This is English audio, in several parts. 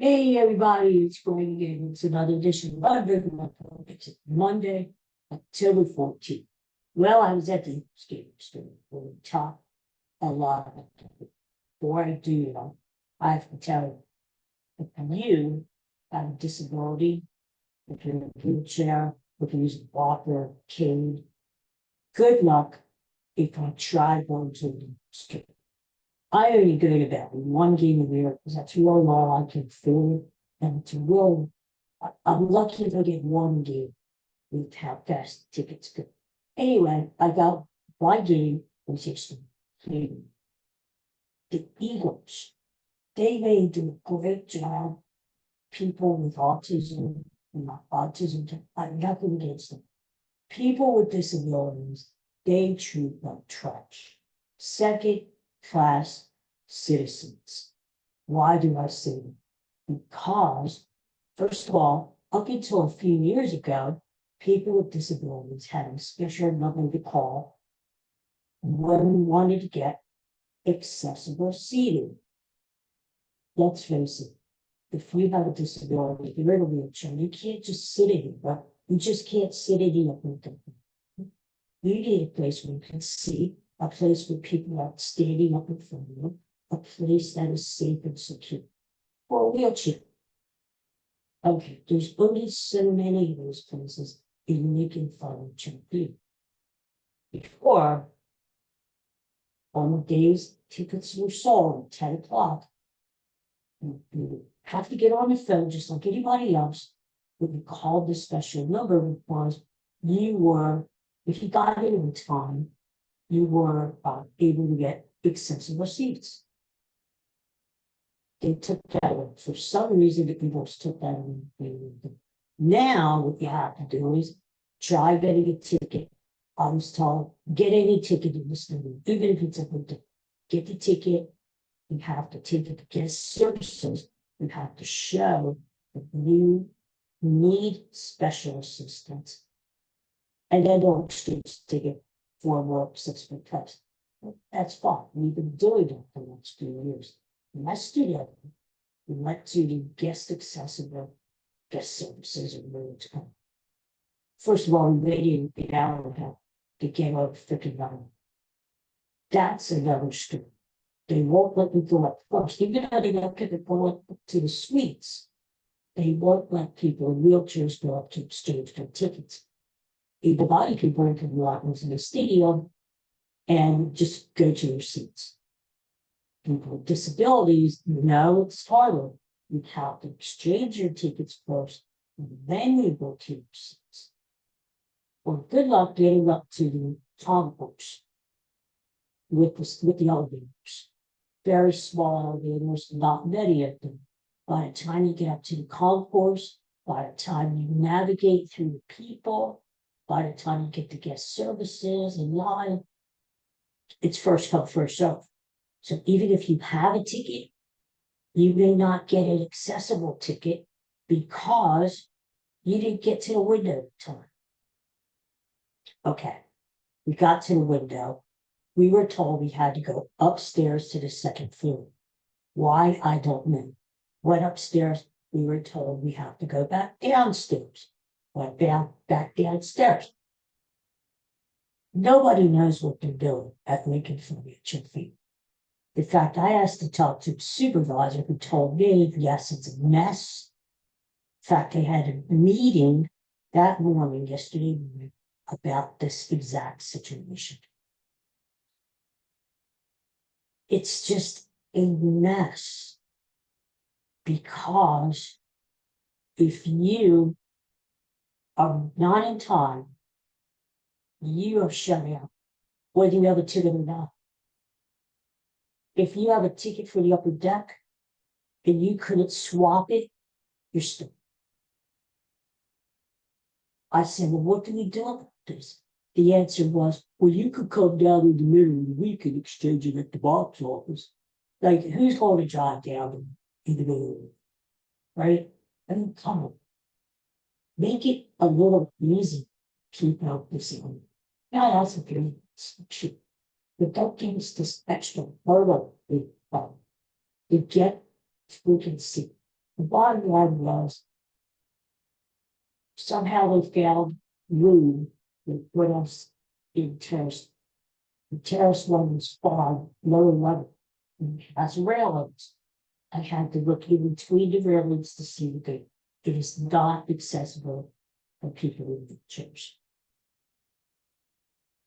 Hey everybody, it's Greg and it's another edition of Unbreakable. It's Monday, October 14th. Well, I was at the skating store where we talk a lot about it. Before I do, I have to tell you, if you have a disability, if you're in a wheelchair, if you're using a walker, cane, good luck if I try going to the skate. I only go to about one game a year because that's really all I can afford. And it's really, I'm lucky if I get one game with how fast the tickets go. Anyway, I got my game, which is the Eagles. They do a great job. People with autism, and not autism, I'm nothing against them. People with disabilities, they treat like trash. Second class citizens. Why do I say that? Because, first of all, up until a few years ago, people with disabilities had a special number to call when we wanted to get accessible seating. Let's face it, if you have a disability, if you're in a wheelchair, you can't just sit in it, but you just can't sit in it. You need a place where you can see, a place where people are standing up in front of you, a place that is safe and secure for a wheelchair. Okay, there's only so many of those places in Lincoln Furniture. Before, on the days tickets were sold at 10 o'clock, you have to get on the phone just like anybody else. But you called the special number because you were, if you got in time, you were able to get accessible seats. They took that away. For some reason, the people took that away. Now, what you have to do is try getting a ticket. I was told, get any ticket in this movie, even if it's a hotel. Get the ticket. You have to take it to guest services. You have to show that you need special assistance. And then they'll exchange the ticket for more accessible text. That's fine. We've been doing it for the last 2 years. Let's do that. We went to the guest accessible guest services and moved. First of all, we waited an hour to get over 59. That's another story. They won't let me go up first. Even though they don't get to go up to the suites, they won't let people in wheelchairs go up to exchange their tickets. Able-bodied people can walk into the stadium and just go to their seats. People with disabilities, it's harder. You have to exchange your tickets first, and then you go to your seats. Well, good luck getting up to the concourse with the elevators. Very small elevators, not many of them. By the time you get up to the concourse, by the time you navigate through the people, by the time you get to guest services and line, it's first come, first serve. So even if you have a ticket, you may not get an accessible ticket because you didn't get to the window in time. Okay, we got to the window. We were told we had to go upstairs to the second floor. Why, I don't know. Went upstairs, we were told we have to go back downstairs. Went back downstairs. Nobody knows what they're doing at Lincoln Furniture. In fact, I asked to talk to a supervisor who told me, yes, it's a mess. In fact, they had a meeting that morning, yesterday morning, about this exact situation. It's just a mess because if you are not in time, you are shut out, whether you have a ticket or not. If you have a ticket for the upper deck and you couldn't swap it, you're stuck. I said, well, what can we do about this? The answer was, well, you could come down in the middle of the week and exchange it at the box office. Like, who's going to drive down in the middle of the week, right? I mean, come on. Make it a little easy to keep out this one. Now, that's a good cheap. But don't give us this extra hurdle to get we can see. The bottom line was somehow they found room to put us in terrace. The terrace one was far lower level. As railings, I had to look in between the railings to see that it is not accessible for people in the church.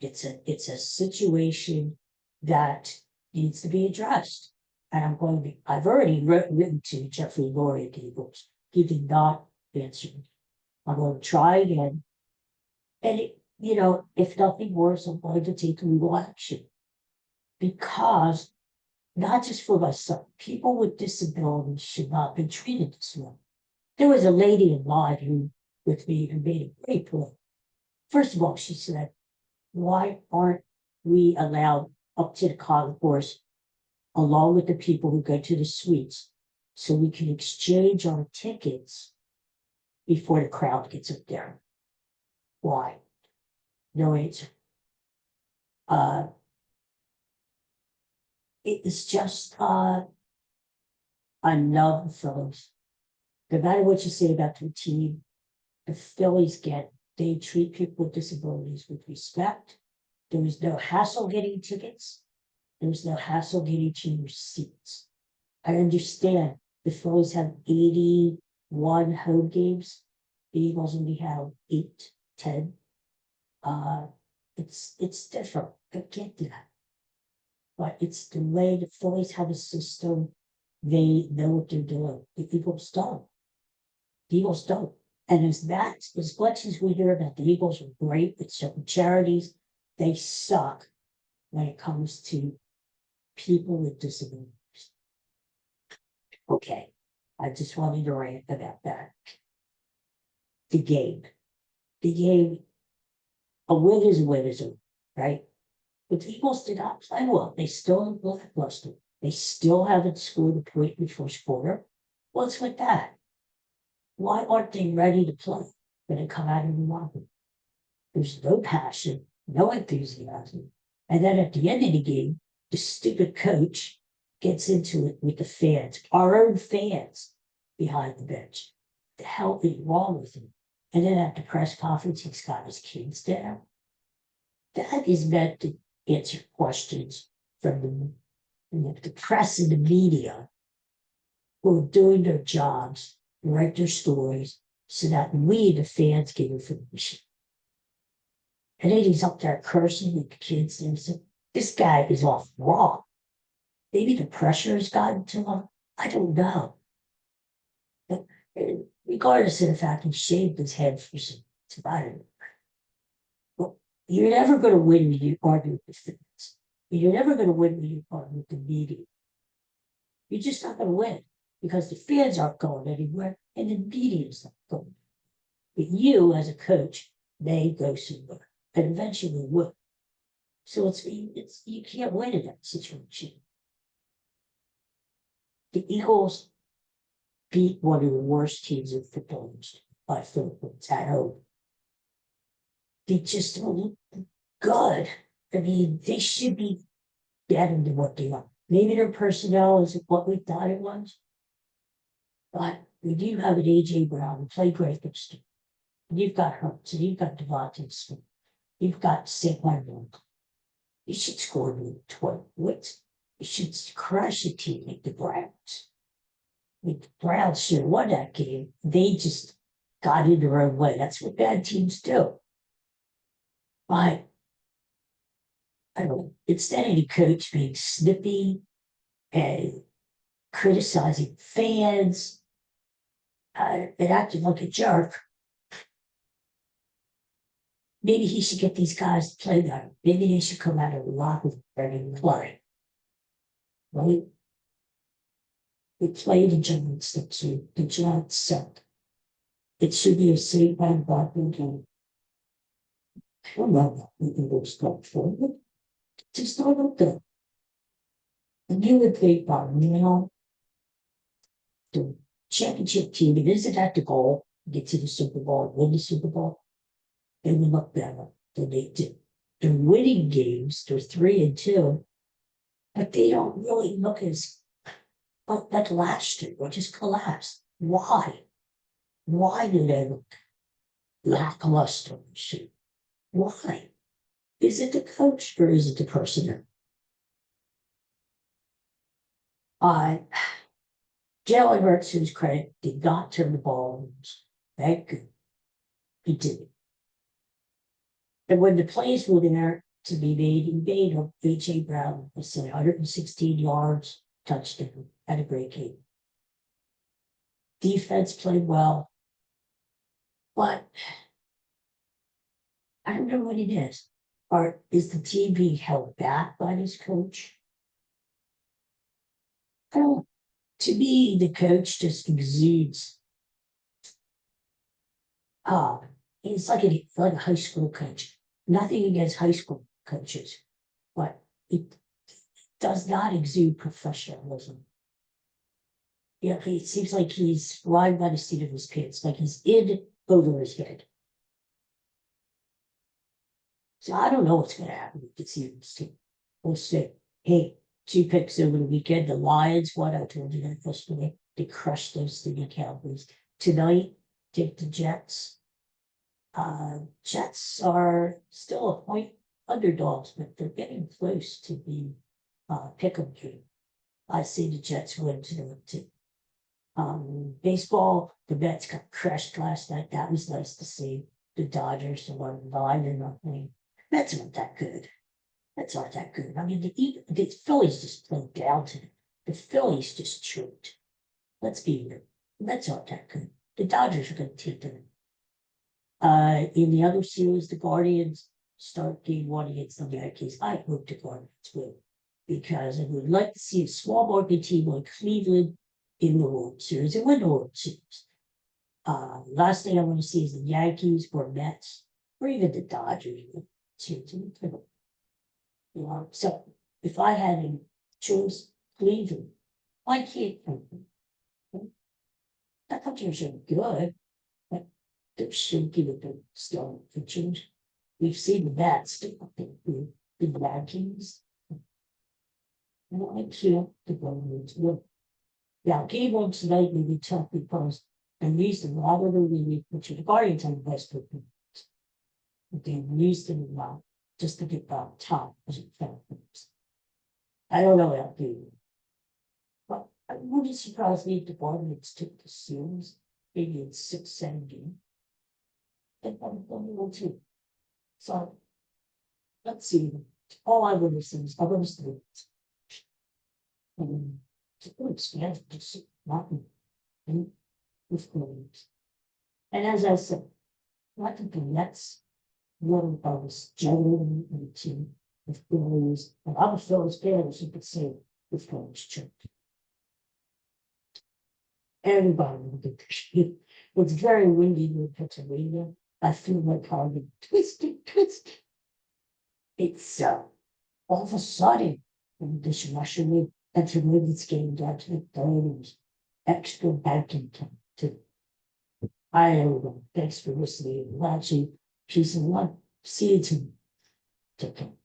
It's a situation that needs to be addressed. And I've already written to Jeffrey Laurie at Eagles. He did not answer me. I'm going to try again. And if nothing worse, I'm going to take legal action. Because not just for myself, people with disabilities should not be treated this way. There was a lady in line who with me who made a great point. First of all, she said, why aren't we allowed up to the concourse along with the people who go to the suites so we can exchange our tickets before the crowd gets up there? Why? No answer. It is just enough the Phillies. No matter what you say about the team, the Phillies they treat people with disabilities with respect. There was no hassle getting tickets. There was no hassle getting to your seats. I understand the Phillies have 81 home games. The Eagles only have 8, 10. It's different. I get that. But it's the way the Phillies have a system. They know what they're doing. The Eagles don't. The Eagles don't. And as much as we hear about the Eagles are great with certain charities, they suck when it comes to people with disabilities. Okay, I just wanted to rant about that. The game, a win is a win is a win, right? But the Eagles did not play well. They still look lackluster. They still haven't scored a point in the first quarter. What's with that? Why aren't they ready to play when they come out of the locker room? There's no passion, no enthusiasm. And then at the end of the game, the stupid coach gets into it with the fans, our own fans behind the bench. The hell is wrong with him? And then at the press conference, he's got his kids there. That is meant to answer questions from the press and the media who are doing their jobs, write their stories, so that we, the fans, get information. And then he's up there cursing at the kids and saying, this guy is off wrong. Maybe the pressure has gotten to him. I don't know. But regardless of the fact he shaved his head for some tobacco, well, you're never going to win when you argue with the fans. You're never going to win when you argue with the media. You're just not going to win because the fans aren't going anywhere and the media is not going. But you, as a coach, may go somewhere and eventually will. So it's you can't win in that situation. The Eagles beat one of the worst teams in football by Philippines at home. They just don't look good. I mean, they should be better than what they are. Maybe their personnel isn't what we thought it was. But we do have an A.J. Brown who played great against them. You've got Hurts and you've got Devontae Smith. You've got Saquon. You should score me 12 wins. You should crush a team like the Browns. I mean, the Browns should have won that game. They just got in their own way. That's what bad teams do. But I don't know. Instead of the coach being snippy and criticizing fans and acting like a jerk, maybe he should get these guys to play better. Maybe they should come out of the locker room and play. Right? We played the Giants this year. The Giants suck. It should be a safe and bottom game. I don't know what the Eagles got for it. Just not up there. And you would think about now the championship team, it isn't at the goal, get to the Super Bowl, win the Super Bowl. They will look better than they did. They're winning games, they're 3-2, but they don't really look as like last year, or just collapsed. Why? Why do they look lackluster? Why? Is it the coach or is it the personnel? I Jalen Hurts, to his credit, did not turn the ball loose. That good. He did it. And when the plays were there to be made, he made them. A.J. Brown was 116 yards, touchdown, had a great game. Defense played well, but I don't know what it is. Or is the team being held back by this coach? I don't. To me, the coach just exudes. Ah, it's like a high school coach. Nothing against high school coaches, but it does not exude professionalism. Yeah, it seems like he's flying by the seat of his pants, like he's in over his head. So I don't know what's going to happen with the Seahawks team. We'll see. Hey, 2 picks over the weekend. The Lions, what I told you that yesterday, they crushed those stinking Cowboys. Tonight, take the Jets. Jets are still a point underdogs, but they're getting close to the pick'em game. I see the Jets win tonight. Baseball, the Mets got crushed last night. That was nice to see. The Dodgers were 9-0. Mets aren't that good. Mets aren't that good. I mean, the Phillies just played down to them. The Phillies just choked. Let's be real. The Mets aren't that good. The Dodgers are going to take them. In the other series, the Guardians start game 1 against the Yankees. I hope the Guardians win because I would like to see a small market team like Cleveland in the World Series and win the World Series. Last thing I want to see is the Yankees or Mets or even the Dodgers. So if I had a choice, Cleveland, I can't. That countries are good, but they should give it the strong pitchers. We've seen the bats the Yankees. And I can't the Guardians will. Now, game 1 tonight may be tough because at least a lot of the league, which the Guardians have the best performance. But they used them a lot just to get back top as it felt. I don't know how to. But I wouldn't surprise me if the Guardians took the series, maybe in 6-7 games. And I'm going to. So let's see. All I want to see is I want to see it. To expand just nothing. And with Guardians. And as I said, I think the Nets one of us generally in the team with Phillies, and I'm a Phillies fan, as you could say, with Phillies church. Everybody will get the shit. It's very windy in Pennsylvania. I feel like I'll be twisted. It's all of a sudden, when this Russian intermediate game down to the 30s, extra banking time too. I don't know. Thanks for listening. Actually, peace and love. See you tomorrow. Take care.